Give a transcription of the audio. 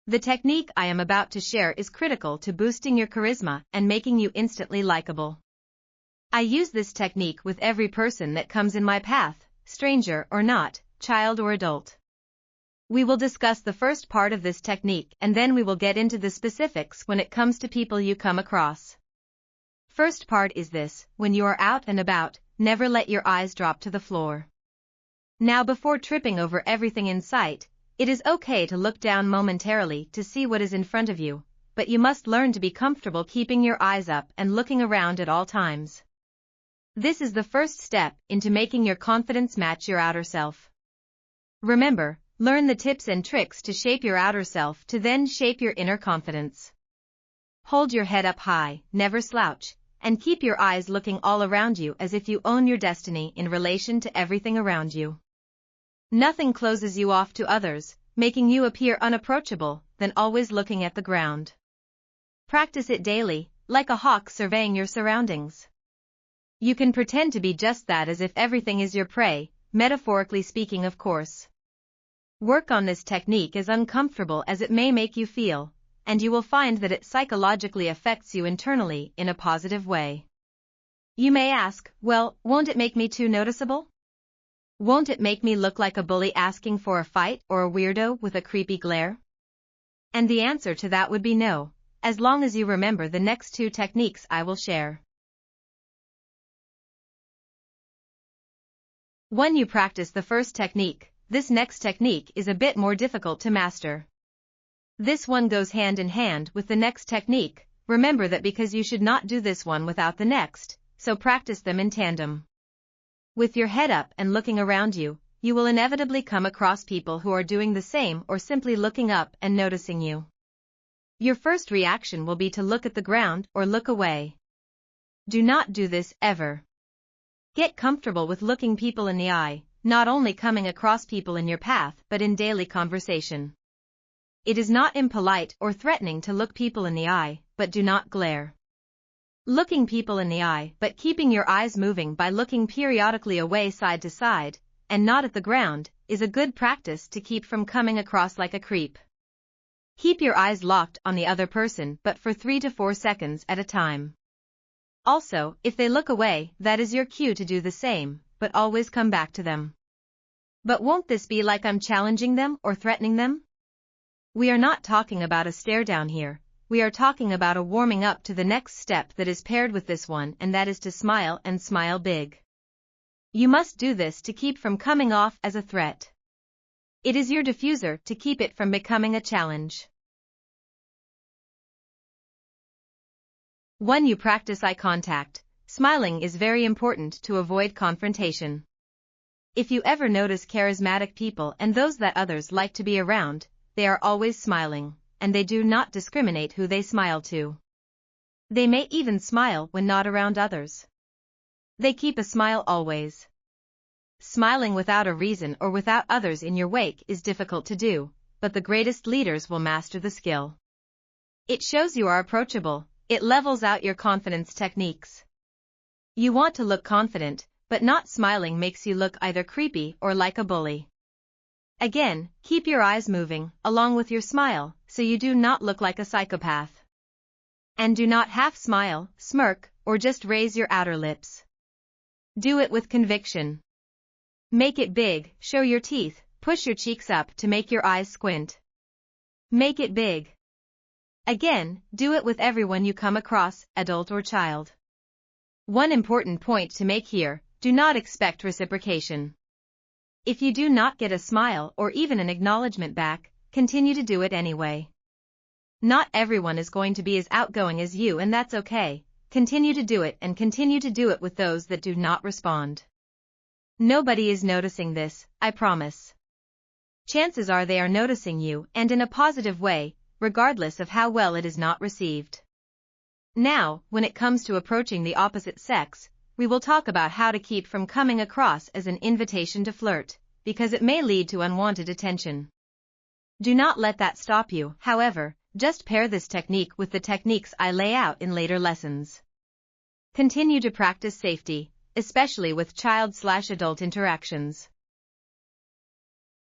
The technique I am about to share is critical to boosting your charisma and making you instantly likable. I use this technique with every person that comes in my path, stranger or not, child or adult. We will discuss the first part of this technique and then we will get into the specifics when it comes to people you come across. First part is this: when you are out and about, never let your eyes drop to the floor. Now, before tripping over everything in sight, it is okay to look down momentarily to see what is in front of you, but you must learn to be comfortable keeping your eyes up and looking around at all times. This is the first step into making your confidence match your outer self. Remember, learn the tips and tricks to shape your outer self to then shape your inner confidence. Hold your head up high, never slouch, and keep your eyes looking all around you as if you own your destiny in relation to everything around you. Nothing closes you off to others, making you appear unapproachable, than always looking at the ground. Practice it daily, like a hawk surveying your surroundings. You can pretend to be just that as if everything is your prey, metaphorically speaking, of course. Work on this technique as uncomfortable as it may make you feel, and you will find that it psychologically affects you internally in a positive way. You may ask, well, won't it make me too noticeable? Won't it make me look like a bully asking for a fight or a weirdo with a creepy glare? And the answer to that would be no, as long as you remember the next two techniques I will share. When you practice the first technique, this next technique is a bit more difficult to master. This one goes hand in hand with the next technique. Remember that because you should not do this one without the next, so practice them in tandem. With your head up and looking around you, you will inevitably come across people who are doing the same or simply looking up and noticing you. Your first reaction will be to look at the ground or look away. Do not do this ever. Get comfortable with looking people in the eye, not only coming across people in your path but in daily conversation. It is not impolite or threatening to look people in the eye, but do not glare. Looking people in the eye but keeping your eyes moving by looking periodically away side to side, and not at the ground, is a good practice to keep from coming across like a creep. Keep your eyes locked on the other person but for 3 to 4 seconds at a time. Also, if they look away, that is your cue to do the same, but always come back to them. But won't this be like I'm challenging them or threatening them? We are not talking about a stare down here. We are talking about a warming up to the next step that is paired with this one, and that is to smile and smile big. You must do this to keep from coming off as a threat. It is your diffuser to keep it from becoming a challenge. When you practice eye contact, smiling is very important to avoid confrontation. If you ever notice charismatic people and those that others like to be around, they are always smiling, and they do not discriminate who they smile to. They may even smile when not around others. They keep a smile always. Smiling without a reason or without others in your wake is difficult to do, but the greatest leaders will master the skill. It shows you are approachable, it levels out your confidence techniques. You want to look confident, but not smiling makes you look either creepy or like a bully. Again, keep your eyes moving, along with your smile, so you do not look like a psychopath. And do not half smile, smirk, or just raise your outer lips. Do it with conviction. Make it big, show your teeth, push your cheeks up to make your eyes squint. Make it big. Again, do it with everyone you come across, adult or child. One important point to make here: do not expect reciprocation. If you do not get a smile or even an acknowledgement back, continue to do it anyway. Not everyone is going to be as outgoing as you, and that's okay. Continue to do it and continue to do it with those that do not respond. Nobody is noticing this, I promise. Chances are they are noticing you, and in a positive way, regardless of how well it is not received. Now, when it comes to approaching the opposite sex, we will talk about how to keep from coming across as an invitation to flirt, because it may lead to unwanted attention. Do not let that stop you, however, just pair this technique with the techniques I lay out in later lessons. Continue to practice safety, especially with child/adult interactions.